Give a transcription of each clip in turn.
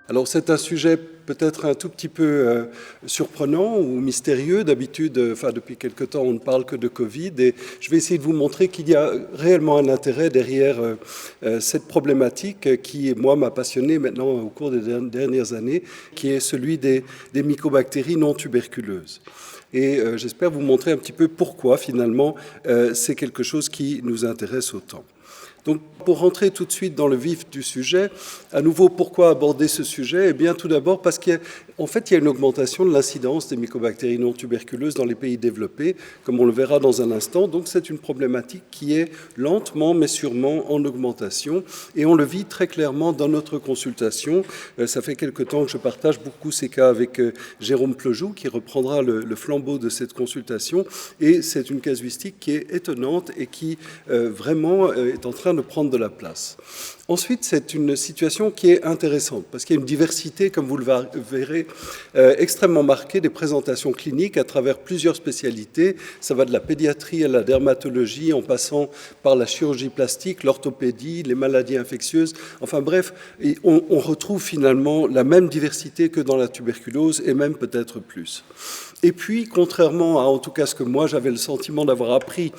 Alors c'est un sujet peut-être un tout petit peu surprenant ou mystérieux. D'habitude, depuis quelque temps, on ne parle que de Covid. Et je vais essayer de vous montrer qu'il y a réellement un intérêt derrière cette problématique qui, moi, m'a passionné maintenant au cours des dernières années, qui est celui des mycobactéries non tuberculeuses. Et j'espère vous montrer un petit peu pourquoi, finalement, c'est quelque chose qui nous intéresse autant. Donc, pour rentrer tout de suite dans le vif du sujet, à nouveau, pourquoi aborder ce sujet? Eh bien, tout d'abord parce qu'en fait, il y a une augmentation de l'incidence des mycobactéries non tuberculeuses dans les pays développés, comme on le verra dans un instant. Donc, c'est une problématique qui est lentement, mais sûrement en augmentation. Et on le vit très clairement dans notre consultation. Ça fait quelque temps que je partage beaucoup ces cas avec Jérôme Plejou, qui reprendra le flambeau de cette consultation. Et c'est une casuistique qui est étonnante et qui vraiment est en train de prendre de la place. Ensuite, c'est une situation qui est intéressante parce qu'il y a une diversité, comme vous le verrez, extrêmement marquée des présentations cliniques à travers plusieurs spécialités. Ça va de la pédiatrie à la dermatologie, en passant par la chirurgie plastique, l'orthopédie, les maladies infectieuses. Enfin bref, on retrouve finalement la même diversité que dans la tuberculose et même peut-être plus. Et puis, contrairement à, en tout cas, ce que moi j'avais le sentiment d'avoir appris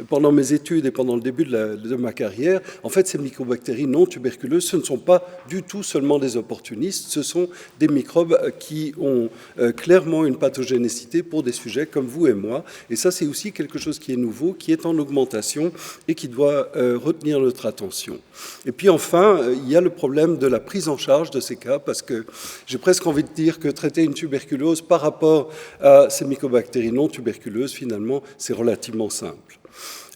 pendant mes études et pendant le début de ma carrière, en fait, ces mycobactéries non tuberculeuses, ce ne sont pas du tout seulement des opportunistes, ce sont des microbes qui ont clairement une pathogénicité pour des sujets comme vous et moi. Et ça, c'est aussi quelque chose qui est nouveau, qui est en augmentation et qui doit retenir notre attention. Et puis enfin, il y a le problème de la prise en charge de ces cas, parce que j'ai presque envie de dire que traiter une tuberculose par rapport à ces mycobactéries non tuberculeuses, finalement, c'est relativement simple.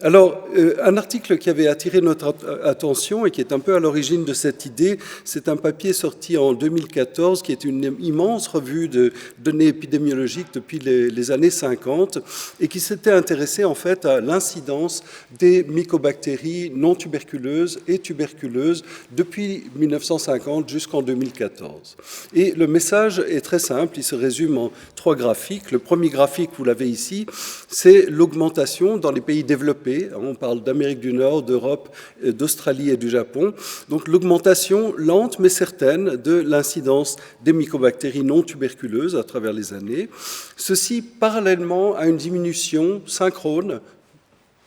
Alors, un article qui avait attiré notre attention et qui est un peu à l'origine de cette idée, c'est un papier sorti en 2014 qui est une immense revue de données épidémiologiques depuis les années 50 et qui s'était intéressé en fait à l'incidence des mycobactéries non tuberculeuses et tuberculeuses depuis 1950 jusqu'en 2014. Et le message est très simple, il se résume en 3 graphiques. Le premier graphique, vous l'avez ici, c'est l'augmentation dans les pays développés. On parle d'Amérique du Nord, d'Europe, d'Australie et du Japon. Donc l'augmentation lente mais certaine de l'incidence des mycobactéries non tuberculeuses à travers les années. Ceci parallèlement à une diminution synchrone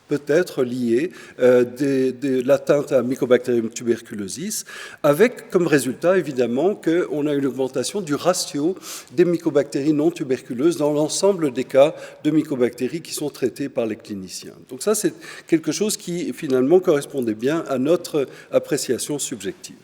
peut-être liée de l'atteinte à Mycobacterium tuberculosis, avec comme résultat évidemment qu'on a une augmentation du ratio des mycobactéries non tuberculeuses dans l'ensemble des cas de mycobactéries qui sont traités par les cliniciens. Donc ça, c'est quelque chose qui finalement correspondait bien à notre appréciation subjective.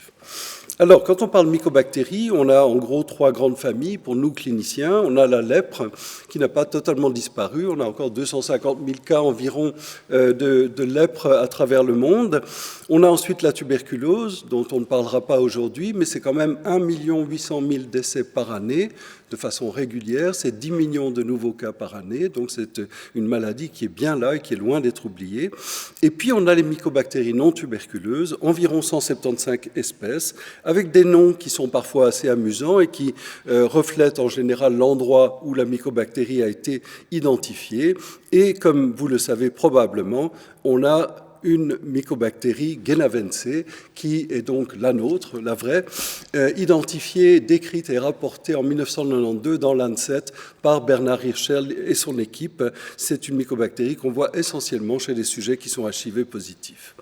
Alors, quand on parle mycobactéries, on a en gros 3 grandes familles pour nous cliniciens. On a la lèpre qui n'a pas totalement disparu. On a encore 250 000 cas environ de lèpre à travers le monde. On a ensuite la tuberculose, dont on ne parlera pas aujourd'hui, mais c'est quand même 1 800 000 décès par année de façon régulière. C'est 10 millions de nouveaux cas par année. Donc, c'est une maladie qui est bien là et qui est loin d'être oubliée. Et puis, on a les mycobactéries non tuberculeuses, environ 175 espèces, avec des noms qui sont parfois assez amusants et qui reflètent en général l'endroit où la mycobactérie a été identifiée. Et comme vous le savez probablement, on a une mycobactérie Guénavense, qui est donc la nôtre, la vraie, identifiée, décrite et rapportée en 1992 dans l'Ancet par Bernard Hirschel et son équipe. C'est une mycobactérie qu'on voit essentiellement chez les sujets qui sont HIV positifs.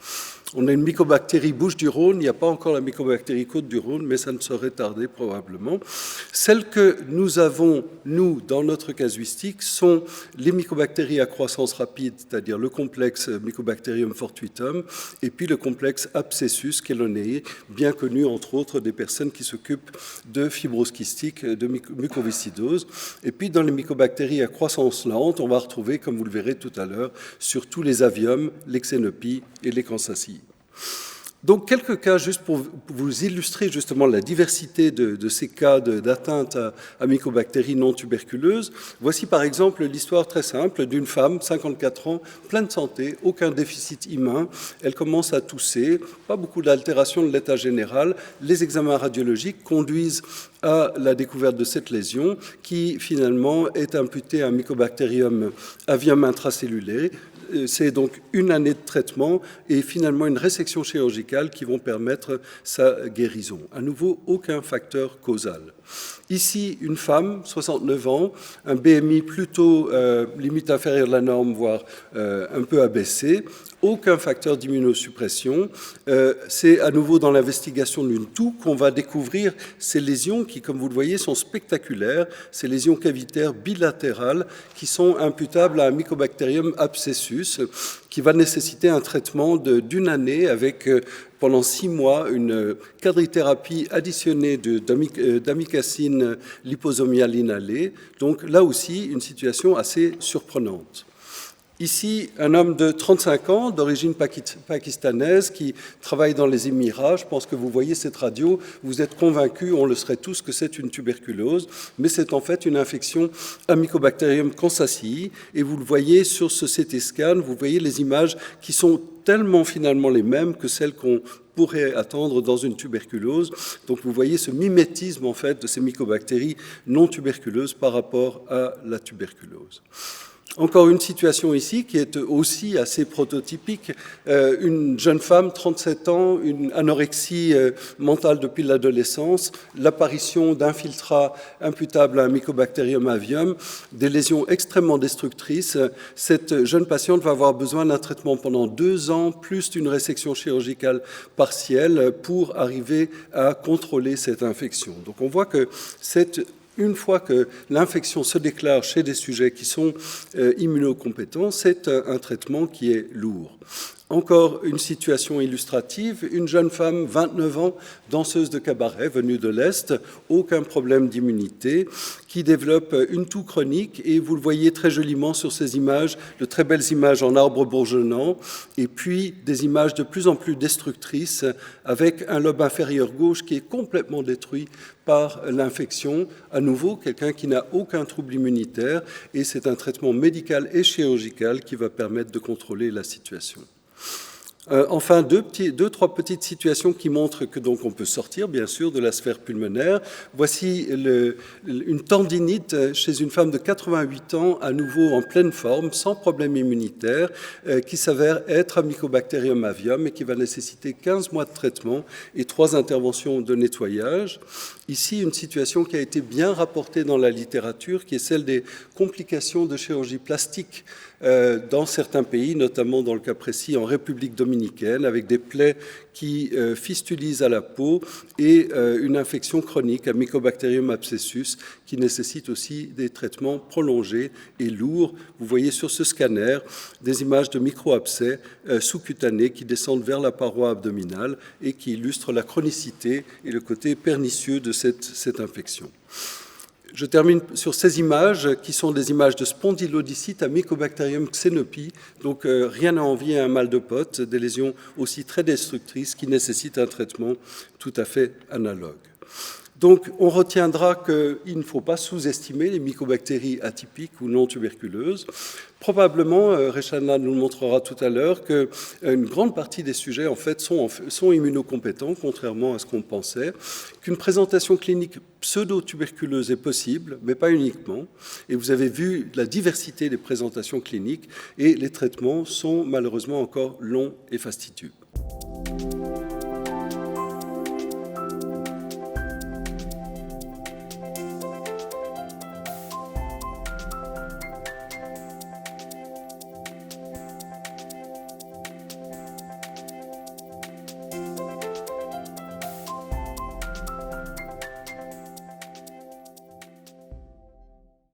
On a une mycobactérie bouche du Rhône, il n'y a pas encore la mycobactérie côte du Rhône, mais ça ne saurait tarder probablement. Celles que nous avons, nous, dans notre casuistique, sont les mycobactéries à croissance rapide, c'est-à-dire le complexe Mycobacterium fortuitum, et puis le complexe Abscessus cheloneae, bien connu entre autres des personnes qui s'occupent de fibrose kystique, de mucoviscidose. Et puis dans les mycobactéries à croissance lente, on va retrouver, comme vous le verrez tout à l'heure, surtout les aviums, les xénopies et les cancacilles. Donc, quelques cas juste pour vous illustrer justement la diversité de ces cas d'atteinte à mycobactéries non tuberculeuses. Voici par exemple l'histoire très simple d'une femme, 54 ans, pleine de santé, aucun déficit humain. Elle commence à tousser, pas beaucoup d'altération de l'état général. Les examens radiologiques conduisent à la découverte de cette lésion qui finalement est imputée à un Mycobacterium avium intracellulaire, c'est donc une année de traitement et finalement une résection chirurgicale qui vont permettre sa guérison. À nouveau, aucun facteur causal. Ici, une femme, 69 ans, un BMI plutôt limite inférieure de la norme, voire un peu abaissé, aucun facteur d'immunosuppression. C'est à nouveau dans l'investigation d'une toux qu'on va découvrir ces lésions qui, comme vous le voyez, sont spectaculaires, ces lésions cavitaires bilatérales qui sont imputables à un Mycobacterium abscessus qui va nécessiter un traitement d'une année avec pendant 6 mois une quadrithérapie additionnée d'amicacine liposomiale inhalée. Donc là aussi, une situation assez surprenante. Ici, un homme de 35 ans, d'origine pakistanaise, qui travaille dans les Émirats. Je pense que vous voyez cette radio, vous êtes convaincus, on le serait tous, que c'est une tuberculose, mais c'est en fait une infection à Mycobacterium kansasii. Et vous le voyez sur ce CT scan, vous voyez les images qui sont tellement finalement les mêmes que celles qu'on pourrait attendre dans une tuberculose. Donc vous voyez ce mimétisme en fait de ces mycobactéries non tuberculeuses par rapport à la tuberculose. Encore une situation ici qui est aussi assez prototypique. Une jeune femme, 37 ans, une anorexie mentale depuis l'adolescence, l'apparition d'infiltrats imputables à un Mycobacterium avium, des lésions extrêmement destructrices. Cette jeune patiente va avoir besoin d'un traitement pendant 2 ans, plus d'une résection chirurgicale partielle pour arriver à contrôler cette infection. Donc on voit que une fois que l'infection se déclare chez des sujets qui sont immunocompétents, c'est un traitement qui est lourd. Encore une situation illustrative, une jeune femme, 29 ans, danseuse de cabaret, venue de l'Est, aucun problème d'immunité, qui développe une toux chronique, et vous le voyez très joliment sur ces images, de très belles images en arbre bourgeonnant, et puis des images de plus en plus destructrices, avec un lobe inférieur gauche qui est complètement détruit par l'infection. À nouveau, quelqu'un qui n'a aucun trouble immunitaire, et c'est un traitement médical et chirurgical qui va permettre de contrôler la situation. Enfin, trois petites situations qui montrent que donc on peut sortir, bien sûr, de la sphère pulmonaire. Voici une tendinite chez une femme de 88 ans, à nouveau en pleine forme, sans problème immunitaire, qui s'avère être un Mycobacterium avium et qui va nécessiter 15 mois de traitement et 3 interventions de nettoyage. Ici, une situation qui a été bien rapportée dans la littérature, qui est celle des complications de chirurgie plastique dans certains pays, notamment dans le cas précis en République dominicaine, avec des plaies qui fistulisent à la peau et une infection chronique à Mycobacterium abscessus qui nécessite aussi des traitements prolongés et lourds. Vous voyez sur ce scanner des images de micro-abcès sous-cutanés qui descendent vers la paroi abdominale et qui illustrent la chronicité et le côté pernicieux de cette infection. Je termine sur ces images qui sont des images de spondylodycite à Mycobacterium xenopi, donc rien à envier à un mal de pote, des lésions aussi très destructrices qui nécessitent un traitement tout à fait analogue. Donc, on retiendra qu'il ne faut pas sous-estimer les mycobactéries atypiques ou non tuberculeuses. Probablement, Reshana nous le montrera tout à l'heure, qu'une grande partie des sujets en fait, sont immunocompétents, contrairement à ce qu'on pensait, qu'une présentation clinique pseudo-tuberculeuse est possible, mais pas uniquement. Et vous avez vu la diversité des présentations cliniques, et les traitements sont malheureusement encore longs et fastidieux.